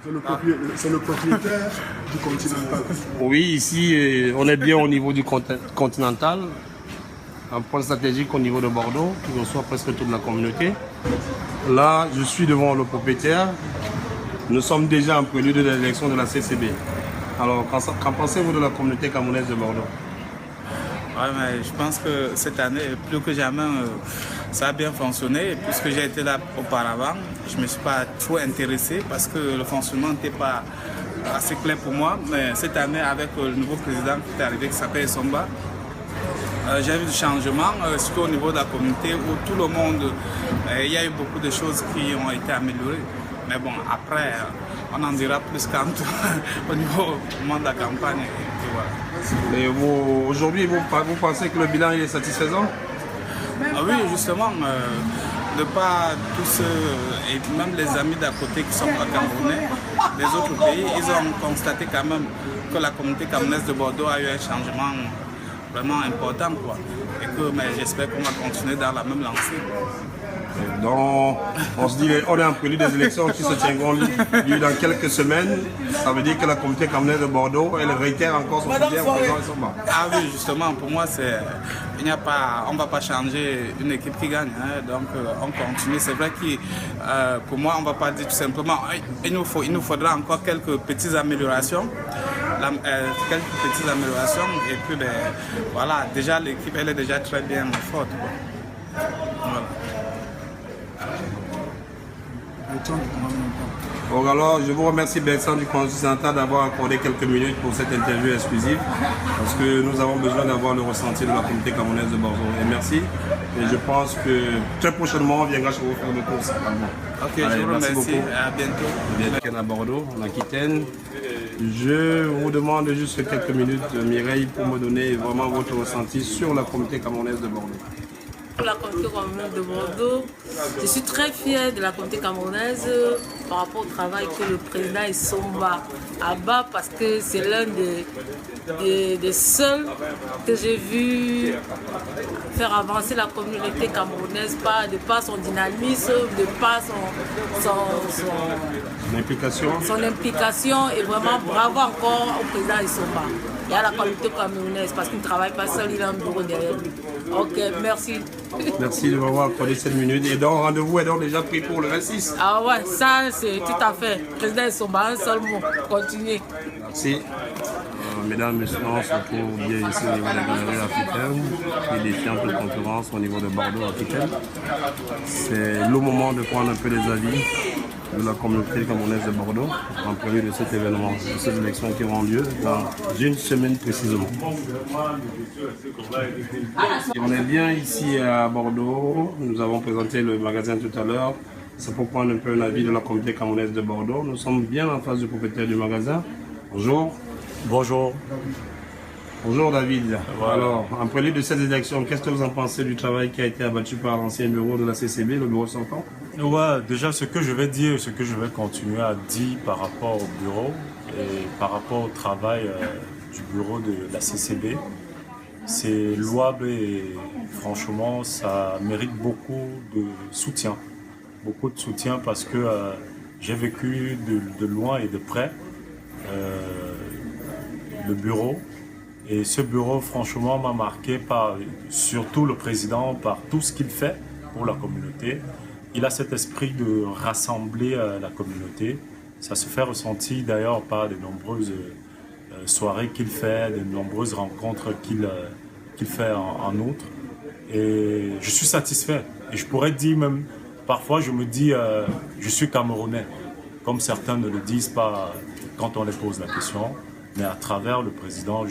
C'est le propriétaire du Continental. Oui, ici, on est bien au niveau du Continental, un point stratégique au niveau de Bordeaux, qui reçoit presque toute la communauté. Là, je suis devant le propriétaire. Nous sommes déjà en prélude de l'élection de la CCB. Alors, qu'en pensez-vous de la communauté camerounaise de Bordeaux? Ouais, mais je pense que cette année, plus que jamais, ça a bien fonctionné. Et puisque j'ai été là auparavant, je ne me suis pas trop intéressé parce que le fonctionnement n'était pas assez clair pour moi. Mais cette année, avec le nouveau président qui est arrivé, qui s'appelle Somba, j'ai vu du changement, surtout au niveau de la communauté, où tout le monde, il y a eu beaucoup de choses qui ont été améliorées. Mais bon, après, on en dira plus quand au niveau de la campagne. Et voilà. Et aujourd'hui, vous pensez que le bilan est satisfaisant? Oui, justement, de pas tous, et même les amis d'à côté qui sont pas camerounais, des autres pays, ils ont constaté quand même que la communauté camerounaise de Bordeaux a eu un changement vraiment important, quoi. Et que j'espère qu'on va continuer dans la même lancée. Donc, on se dit, on est en prélude des élections qui se tiendront dans quelques semaines. Ça veut dire que la communauté camerounaise de Bordeaux, elle réitère encore son soutien au président Somba. Ah oui, justement, pour moi, on ne va pas changer une équipe qui gagne. Hein, donc, on continue. C'est vrai que pour moi, on ne va pas dire tout simplement, il nous faudra encore quelques petites améliorations. Et puis, voilà, déjà, l'équipe, elle est déjà très bien forte, quoi. Voilà. Bon, alors, je vous remercie Bertrand du Continental d'avoir accordé quelques minutes pour cette interview exclusive parce que nous avons besoin d'avoir le ressenti de la communauté camerounaise de Bordeaux. Et merci. Et je pense que très prochainement, on viendra chez vous faire le course. Ok, allez, je vous remercie. Beaucoup. À bientôt. Bientôt à Bordeaux, en Aquitaine. Je vous demande juste quelques minutes, Mireille, pour me donner vraiment votre ressenti sur la communauté camerounaise de Bordeaux. Pour la communauté camerounaise de Bordeaux, je suis très fière de la communauté camerounaise par rapport au travail que le président Somba abat parce que c'est l'un des seuls que j'ai vu faire avancer la communauté camerounaise de par son dynamisme, de par son implication et vraiment bravo encore au président Somba et à la communauté camerounaise parce qu'il ne travaille pas seul, il a un bureau derrière lui. Ok, merci. Merci de m'avoir accordé cette minute. Et donc, rendez-vous est donc déjà pris pour le 26. Ah ouais, ça c'est tout à fait. Président Somba, un seul mot. Continuez. Merci. Mesdames, Messieurs, on se retrouve bien ici au niveau de la galerie africaine et défiant toute concurrence au niveau de Bordeaux africaine. C'est le moment de prendre un peu les avis de la communauté camerounaise de Bordeaux en prélude de cet événement, de ces élections qui auront lieu dans une semaine précisément. Et on est bien ici à Bordeaux, nous avons présenté le magasin tout à l'heure, c'est pour prendre un peu un avis de la communauté camerounaise de Bordeaux. Nous sommes bien en face du propriétaire du magasin. Bonjour. Bonjour. Bonjour David. Voilà. Alors, en prélude de cette élection, qu'est-ce que vous en pensez du travail qui a été abattu par l'ancien bureau de la CCB, le bureau sortant? Ouais, déjà ce que je vais dire, ce que je vais continuer à dire par rapport au bureau et par rapport au travail du bureau de la CCB, c'est louable et franchement ça mérite beaucoup de soutien. Beaucoup de soutien parce que j'ai vécu de loin et de près le bureau. Et ce bureau, franchement, m'a marqué par, surtout le président, par tout ce qu'il fait pour la communauté. Il a cet esprit de rassembler la communauté. Ça se fait ressentir d'ailleurs par de nombreuses soirées qu'il fait, de nombreuses rencontres qu'il fait en outre. Et je suis satisfait. Et je pourrais dire même, parfois je me dis, je suis Camerounais, comme certains ne le disent pas quand on les pose la question. Mais à travers le président,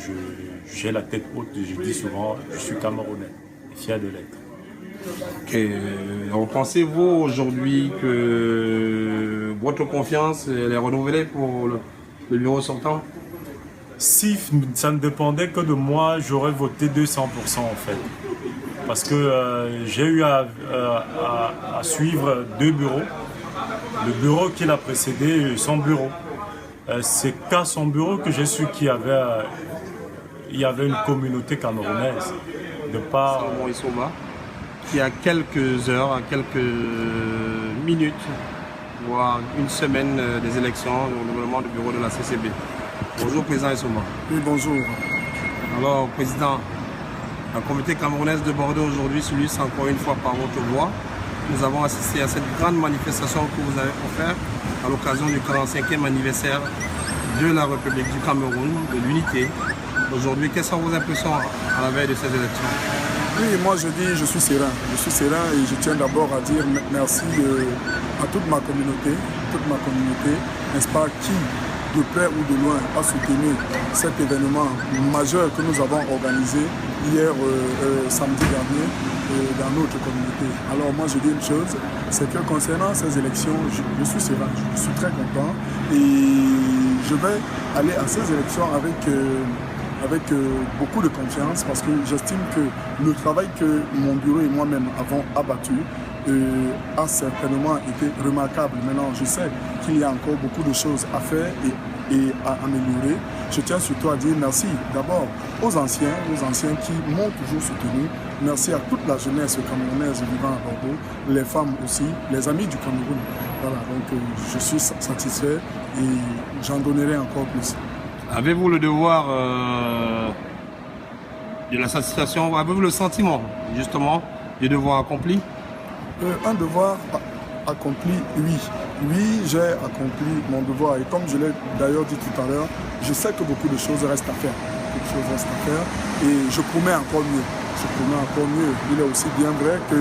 j'ai la tête haute et je dis souvent, je suis Camerounais et fier de l'être. Donc pensez-vous aujourd'hui que votre confiance elle est renouvelée pour le bureau sortant? Si ça ne dépendait que de moi, j'aurais voté 200% en fait. Parce que j'ai eu à suivre deux bureaux. Le bureau qui l'a précédé et son bureau. C'est qu'à son bureau que j'ai su qu'il y avait une communauté camerounaise. De par qui a quelques heures, à quelques minutes, avoir une semaine des élections, le renouvellement du bureau de la CCB. Bonjour Président Essomba. Oui, bonjour. Alors Président, la communauté camerounaise de Bordeaux aujourd'hui s'illustre encore une fois par votre voix. Nous avons assisté à cette grande manifestation que vous avez offerte à l'occasion du 45e anniversaire de la République du Cameroun, de l'unité. Aujourd'hui, quelles sont vos impressions à la veille de ces élections? Oui, moi je dis je suis serein. Je suis serein et je tiens d'abord à dire merci à toute ma communauté, n'est-ce pas, qui, de près ou de loin, a soutenu cet événement majeur que nous avons organisé hier, samedi dernier, dans notre communauté. Alors moi je dis une chose, c'est que concernant ces élections, je suis serein, je suis très content et je vais aller à ces élections avec beaucoup de confiance parce que j'estime que le travail que mon bureau et moi-même avons abattu a certainement été remarquable. Maintenant, je sais qu'il y a encore beaucoup de choses à faire et à améliorer. Je tiens surtout à dire merci d'abord aux anciens qui m'ont toujours soutenu. Merci à toute la jeunesse camerounaise vivant à Bordeaux, les femmes aussi, les amis du Cameroun. Voilà, donc je suis satisfait et j'en donnerai encore plus. Avez-vous le devoir de la satisfaction, avez-vous le sentiment justement du devoir accompli? Un devoir accompli, oui. Oui, j'ai accompli mon devoir et comme je l'ai d'ailleurs dit tout à l'heure, je sais que beaucoup de choses restent à faire. Et je promets encore mieux. Il est aussi bien vrai que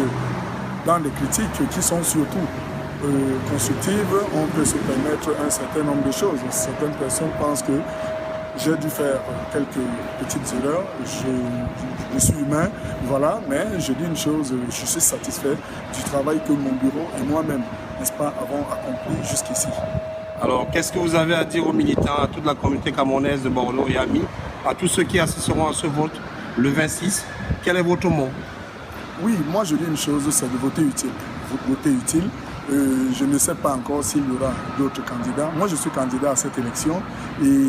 dans les critiques qui sont surtout constructives, on peut se permettre un certain nombre de choses. Certaines personnes pensent que j'ai dû faire quelques petites erreurs, je suis humain, voilà, mais je dis une chose, je suis satisfait du travail que mon bureau et moi-même, n'est-ce pas, avons accompli jusqu'ici. Alors, qu'est-ce que vous avez à dire aux militants, à toute la communauté camerounaise de Bordeaux et amis, à tous ceux qui assisteront à ce vote le 26? Quel est votre mot? Oui, moi je dis une chose, c'est de voter utile. Voter utile. Je ne sais pas encore s'il y aura d'autres candidats. Moi, je suis candidat à cette élection et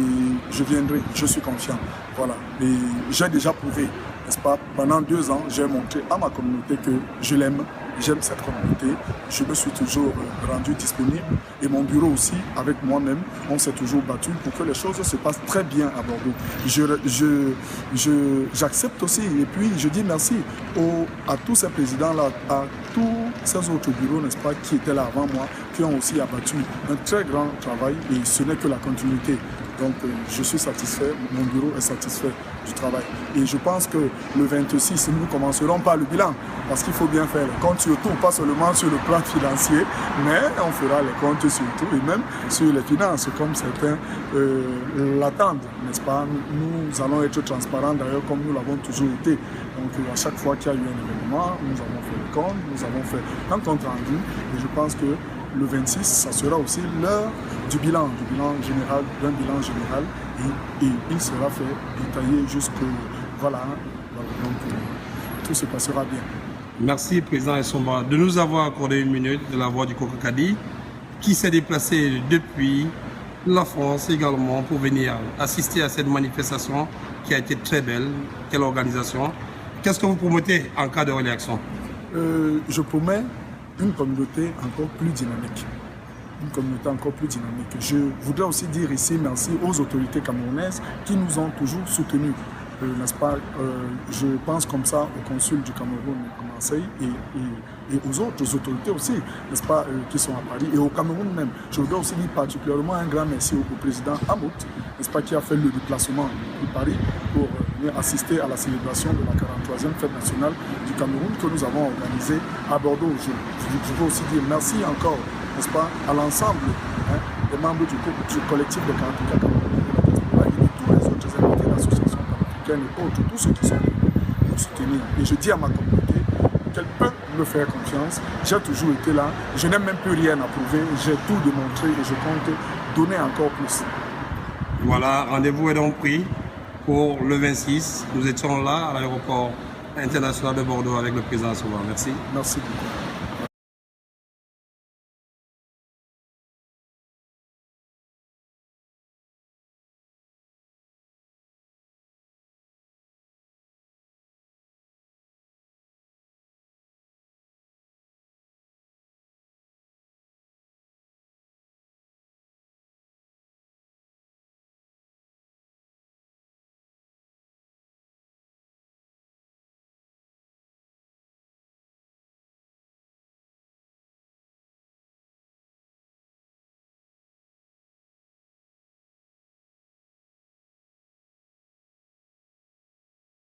je viendrai, je suis confiant. Voilà. Et j'ai déjà prouvé, n'est-ce pas, pendant 2 ans, j'ai montré à ma communauté que je l'aime, j'aime cette communauté. Je me suis toujours rendu disponible et mon bureau aussi, avec moi-même, on s'est toujours battu pour que les choses se passent très bien à Bordeaux. J'accepte aussi et puis je dis merci à tous ces présidents-là, à tous ces autres bureaux, n'est-ce pas, qui étaient là avant moi, qui ont aussi abattu un très grand travail et ce n'est que la continuité. Donc je suis satisfait, mon bureau est satisfait du travail. Et je pense que le 26, nous commencerons par le bilan, parce qu'il faut bien faire les comptes surtout, pas seulement sur le plan financier, mais on fera les comptes surtout et même sur les finances, comme certains l'attendent, n'est-ce pas? Nous allons être transparents d'ailleurs, comme nous l'avons toujours été. Donc à chaque fois qu'il y a eu un événement, nous avons fait les comptes, nous avons fait un compte rendu, et je pense que le 26, ça sera aussi l'heure du bilan général, d'un bilan général, et il sera fait détaillé jusque voilà, donc tout se passera bien. Merci Président Essomba de nous avoir accordé 1 minute de la voix du Cococadi, qui s'est déplacé depuis la France également pour venir assister à cette manifestation qui a été très belle. Quelle organisation! Qu'est-ce que vous promettez en cas de réélection? Je promets une communauté encore plus dynamique. Je voudrais aussi dire ici merci aux autorités camerounaises qui nous ont toujours soutenus, n'est-ce pas? Je pense comme ça au consul du Cameroun à Marseille et aux autres autorités aussi, n'est-ce pas, qui sont à Paris et au Cameroun même. Je voudrais aussi dire particulièrement un grand merci au président Hamout, n'est-ce pas, qui a fait le déplacement de Paris pour venir assister à la célébration de la 43e fête nationale du Cameroun que nous avons organisée à Bordeaux. Je veux aussi dire merci encore, n'est-ce pas, à l'ensemble des membres du collectif de Karateka Cameroun et de tous les autres invités d'associations panafricaines et autres, tous ceux qui sont venus nous soutenir. Et je dis à ma communauté qu'elle peut me faire confiance. J'ai toujours été là, je n'ai même plus rien à prouver, j'ai tout démontré et je compte donner encore plus. Voilà, rendez-vous est donc pris pour le 26. Nous étions là à l'aéroport international de Bordeaux avec le président Essomba. Merci. Merci beaucoup.